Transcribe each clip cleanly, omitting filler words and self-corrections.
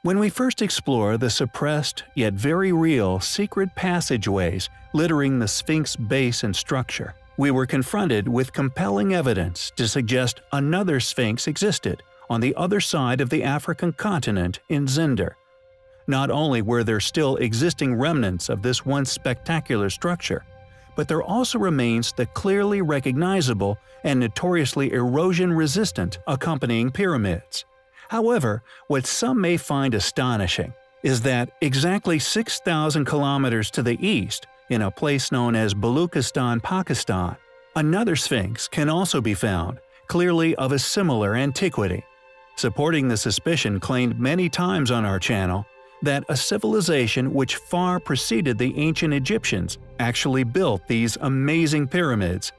When we first explore the suppressed yet very real secret passageways littering the Sphinx base and structure, we were confronted with compelling evidence to suggest another Sphinx existed on the other side of the African continent in Zinder. Not only were there still existing remnants of this once spectacular structure, but there also remains the clearly recognizable and notoriously erosion-resistant accompanying pyramids. However, what some may find astonishing is that exactly 6,000 kilometers to the east, in a place known as Balochistan, Pakistan, another Sphinx can also be found, clearly of a similar antiquity. Supporting the suspicion claimed many times on our channel that a civilization which far preceded the ancient Egyptians actually built these amazing pyramids.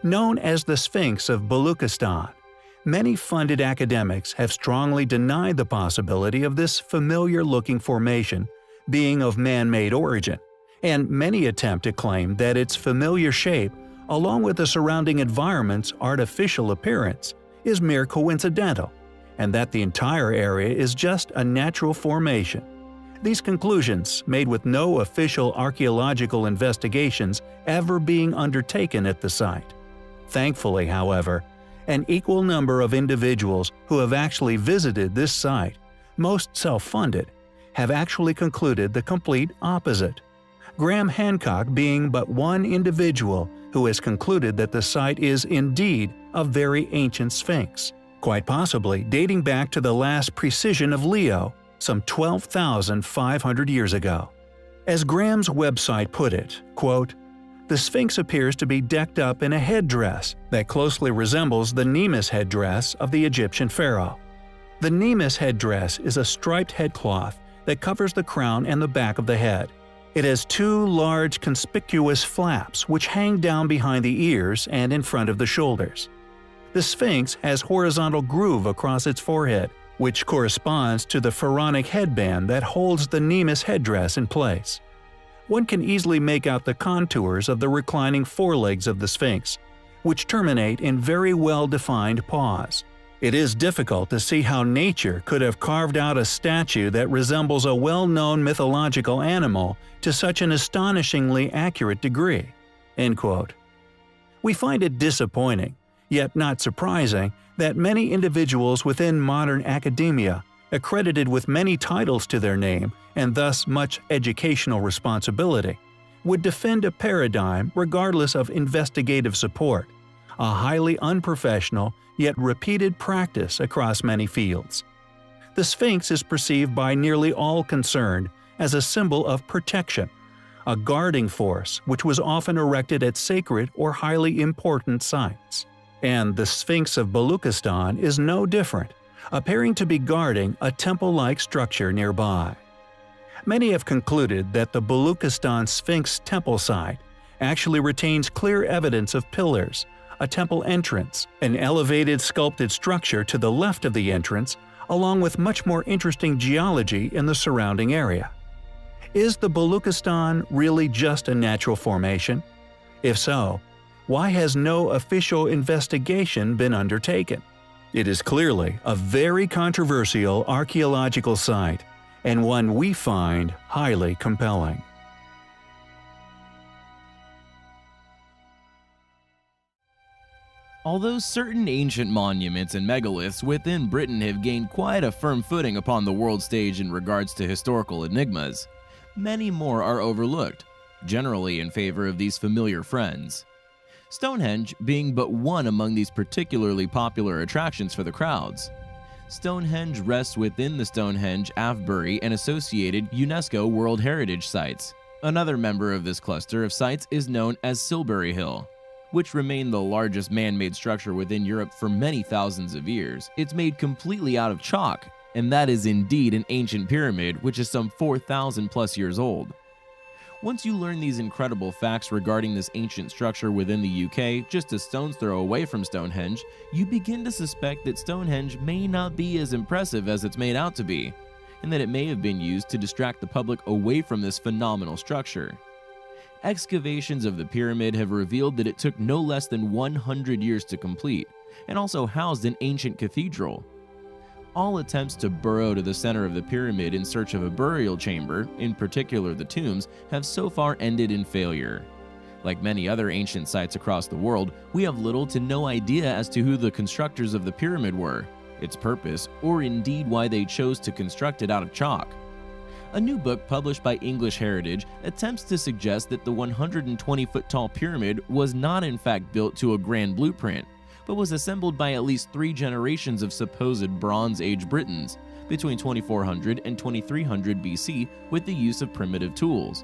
Known as the Sphinx of Balochistan, many funded academics have strongly denied the possibility of this familiar-looking formation being of man-made origin, and many attempt to claim that its familiar shape, along with the surrounding environment's artificial appearance, is mere coincidental, and that the entire area is just a natural formation. These conclusions, made with no official archaeological investigations ever being undertaken at the site. Thankfully, however, an equal number of individuals who have actually visited this site, most self-funded, have actually concluded the complete opposite. Graham Hancock being but one individual who has concluded that the site is indeed a very ancient Sphinx, quite possibly dating back to the last precession of Leo, some 12,500 years ago. As Graham's website put it, quote, "The Sphinx appears to be decked up in a headdress that closely resembles the Nemes headdress of the Egyptian pharaoh. The Nemes headdress is a striped headcloth that covers the crown and the back of the head. It has two large conspicuous flaps which hang down behind the ears and in front of the shoulders. The Sphinx has horizontal groove across its forehead, which corresponds to the pharaonic headband that holds the Nemes headdress in place. One can easily make out the contours of the reclining forelegs of the Sphinx, which terminate in very well-defined paws. It is difficult to see how nature could have carved out a statue that resembles a well-known mythological animal to such an astonishingly accurate degree." End quote. We find it disappointing, yet not surprising, that many individuals within modern academia, accredited with many titles to their name and thus much educational responsibility, would defend a paradigm regardless of investigative support, a highly unprofessional yet repeated practice across many fields. The Sphinx is perceived by nearly all concerned as a symbol of protection, a guarding force which was often erected at sacred or highly important sites. And the Sphinx of Balochistan is no different, appearing to be guarding a temple-like structure nearby. Many have concluded that the Balochistan Sphinx temple site actually retains clear evidence of pillars, a temple entrance, an elevated sculpted structure to the left of the entrance, along with much more interesting geology in the surrounding area. Is the Balochistan really just a natural formation? If so, why has no official investigation been undertaken? It is clearly a very controversial archaeological site, and one we find highly compelling. Although certain ancient monuments and megaliths within Britain have gained quite a firm footing upon the world stage in regards to historical enigmas, many more are overlooked, generally in favor of these familiar friends. Stonehenge being but one among these particularly popular attractions for the crowds. Stonehenge rests within the Stonehenge, Avebury, and associated UNESCO World Heritage Sites. Another member of this cluster of sites is known as Silbury Hill, which remained the largest man-made structure within Europe for many thousands of years. It's made completely out of chalk, and that is indeed an ancient pyramid which is some 4,000 plus years old. Once you learn these incredible facts regarding this ancient structure within the UK, just a stone's throw away from Stonehenge, you begin to suspect that Stonehenge may not be as impressive as it's made out to be, and that it may have been used to distract the public away from this phenomenal structure. Excavations of the pyramid have revealed that it took no less than 100 years to complete, and also housed an ancient cathedral. All attempts to burrow to the center of the pyramid in search of a burial chamber, in particular the tombs, have so far ended in failure. Like many other ancient sites across the world, we have little to no idea as to who the constructors of the pyramid were, its purpose, or indeed why they chose to construct it out of chalk. A new book published by English Heritage attempts to suggest that the 120-foot-tall pyramid was not in fact built to a grand blueprint, but was assembled by at least 3 generations of supposed Bronze Age Britons between 2400 and 2300 BC with the use of primitive tools.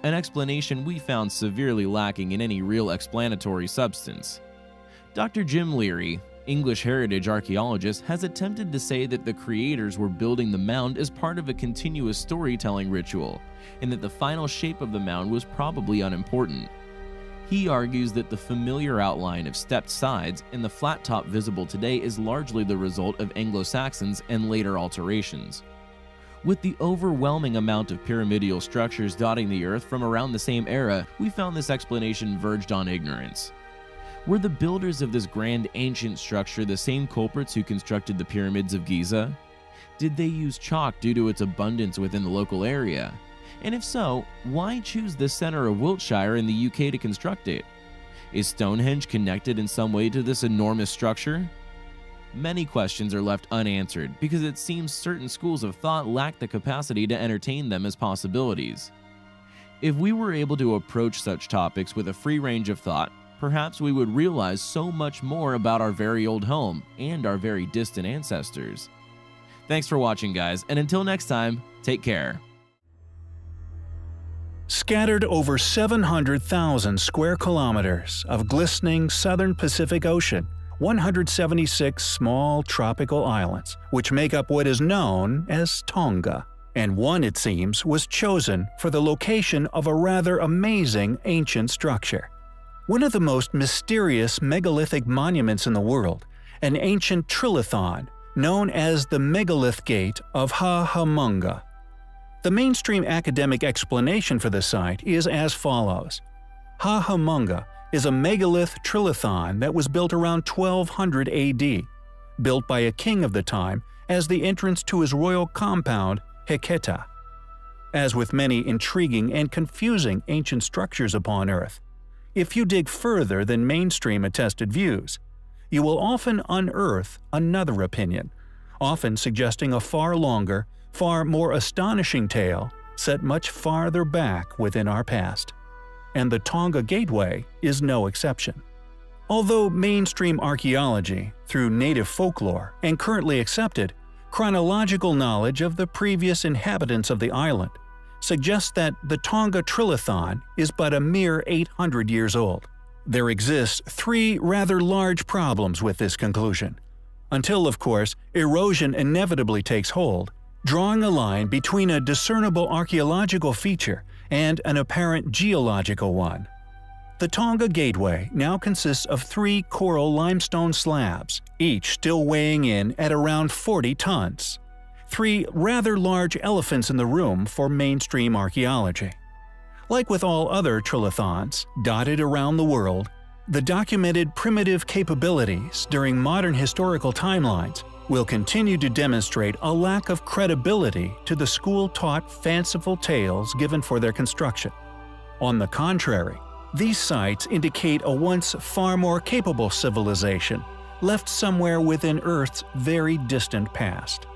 An explanation we found severely lacking in any real explanatory substance. Dr. Jim Leary, English heritage archaeologist, has attempted to say that the creators were building the mound as part of a continuous storytelling ritual, and that the final shape of the mound was probably unimportant. He argues that the familiar outline of stepped sides and the flat top visible today is largely the result of Anglo-Saxons and later alterations. With the overwhelming amount of pyramidal structures dotting the earth from around the same era, we found this explanation verged on ignorance. Were the builders of this grand ancient structure the same culprits who constructed the pyramids of Giza? Did they use chalk due to its abundance within the local area? And if so, why choose the center of Wiltshire in the UK to construct it? Is Stonehenge connected in some way to this enormous structure? Many questions are left unanswered because it seems certain schools of thought lack the capacity to entertain them as possibilities. If we were able to approach such topics with a free range of thought, perhaps we would realize so much more about our very old home and our very distant ancestors. Thanks for watching, guys, and until next time, take care. Scattered over 700,000 square kilometers of glistening southern Pacific Ocean, 176 small tropical islands, which make up what is known as Tonga. And one, it seems, was chosen for the location of a rather amazing ancient structure. One of the most mysterious megalithic monuments in the world, an ancient trilithon known as the Megalith Gate of Hahamunga. The mainstream academic explanation for the site is as follows. Hahamunga is a megalith trilithon that was built around 1200 AD, built by a king of the time as the entrance to his royal compound, Heketa. As with many intriguing and confusing ancient structures upon Earth, if you dig further than mainstream attested views, you will often unearth another opinion, often suggesting a far longer, far more astonishing tale set much farther back within our past. And the Tonga Gateway is no exception. Although mainstream archaeology, through native folklore and currently accepted chronological knowledge of the previous inhabitants of the island, suggests that the Tonga Trilithon is but a mere 800 years old. There exist 3 rather large problems with this conclusion. Until, of course, erosion inevitably takes hold, drawing a line between a discernible archaeological feature and an apparent geological one. The Tonga Gateway now consists of 3 coral limestone slabs, each still weighing in at around 40 tons. 3 rather large elephants in the room for mainstream archaeology. Like with all other trilithons dotted around the world, the documented primitive capabilities during modern historical timelines will continue to demonstrate a lack of credibility to the school-taught fanciful tales given for their construction. On the contrary, these sites indicate a once far more capable civilization left somewhere within Earth's very distant past.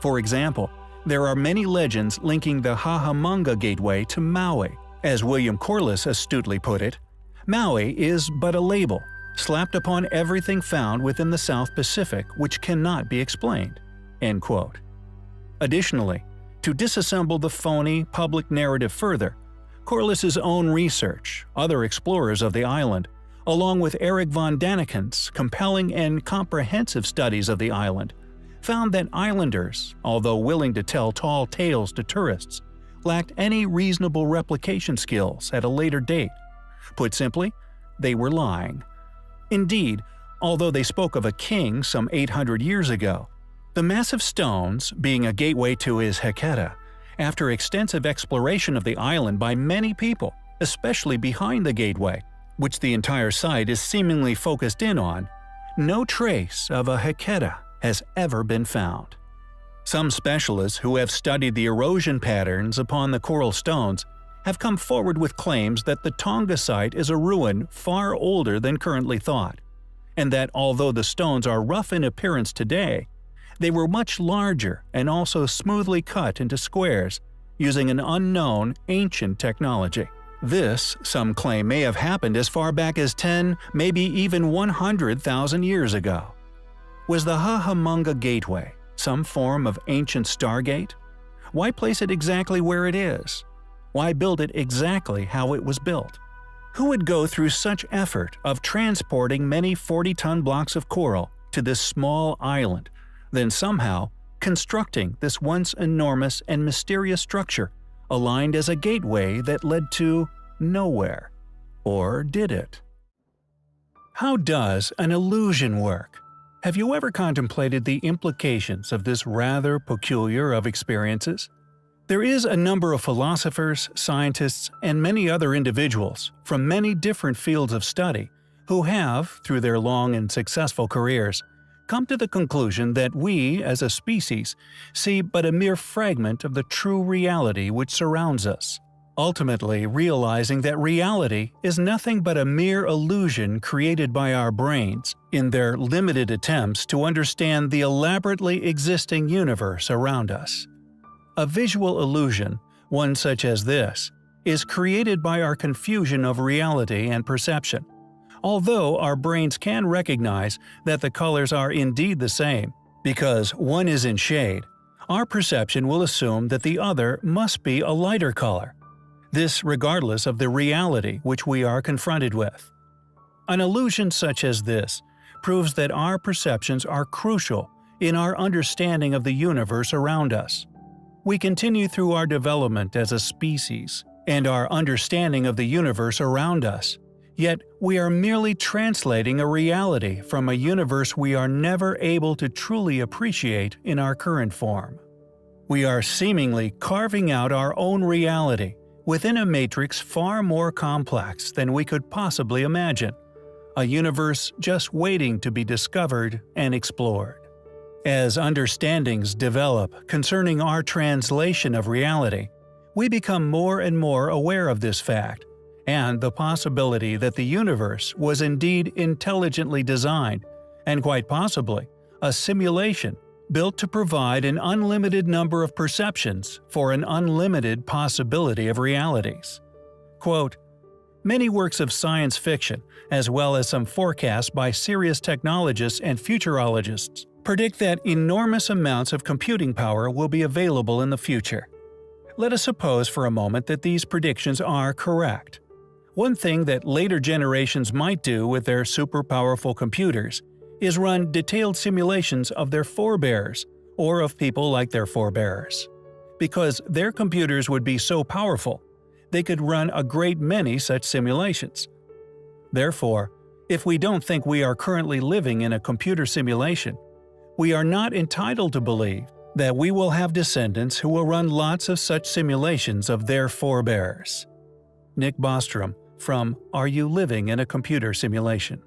For example, there are many legends linking the Hahamunga Gateway to Maui. As William Corliss astutely put it, Maui is but a label, slapped upon everything found within the South Pacific which cannot be explained." End quote. Additionally, to disassemble the phony public narrative further, Corliss's own research, other explorers of the island, along with Eric von Daniken's compelling and comprehensive studies of the island, found that islanders, although willing to tell tall tales to tourists, lacked any reasonable replication skills at a later date. Put simply, they were lying. Indeed, although they spoke of a king some 800 years ago, the massive stones, being a gateway to his Heketa, after extensive exploration of the island by many people, especially behind the gateway, which the entire site is seemingly focused in on, no trace of a Heketa has ever been found. Some specialists who have studied the erosion patterns upon the coral stones have come forward with claims that the Tonga site is a ruin far older than currently thought, and that although the stones are rough in appearance today, they were much larger and also smoothly cut into squares using an unknown, ancient technology. This, some claim, may have happened as far back as 10, maybe even 100,000 years ago. Was the Hahamunga Gateway some form of ancient stargate? Why place it exactly where it is? Why build it exactly how it was built? Who would go through such effort of transporting many 40-ton blocks of coral to this small island, then somehow constructing this once enormous and mysterious structure aligned as a gateway that led to nowhere? Or did it? How does an illusion work? Have you ever contemplated the implications of this rather peculiar of experiences? There is a number of philosophers, scientists, and many other individuals from many different fields of study who have, through their long and successful careers, come to the conclusion that we, as a species, see but a mere fragment of the true reality which surrounds us, ultimately realizing that reality is nothing but a mere illusion created by our brains in their limited attempts to understand the elaborately existing universe around us. A visual illusion, one such as this, is created by our confusion of reality and perception. Although our brains can recognize that the colors are indeed the same, because one is in shade, our perception will assume that the other must be a lighter color. This regardless of the reality which we are confronted with. An illusion such as this proves that our perceptions are crucial in our understanding of the universe around us. We continue through our development as a species and our understanding of the universe around us, yet we are merely translating a reality from a universe we are never able to truly appreciate in our current form. We are seemingly carving out our own reality within a matrix far more complex than we could possibly imagine, a universe just waiting to be discovered and explored. As understandings develop concerning our translation of reality, we become more and more aware of this fact, and the possibility that the universe was indeed intelligently designed, and quite possibly a simulation built to provide an unlimited number of perceptions for an unlimited possibility of realities. Quote, "Many works of science fiction, as well as some forecasts by serious technologists and futurologists, predict that enormous amounts of computing power will be available in the future. Let us suppose for a moment that these predictions are correct. One thing that later generations might do with their super-powerful computers is run detailed simulations of their forebears, or of people like their forebears. Because their computers would be so powerful, they could run a great many such simulations. Therefore, if we don't think we are currently living in a computer simulation, we are not entitled to believe that we will have descendants who will run lots of such simulations of their forebears." Nick Bostrom from Are You Living in a Computer Simulation?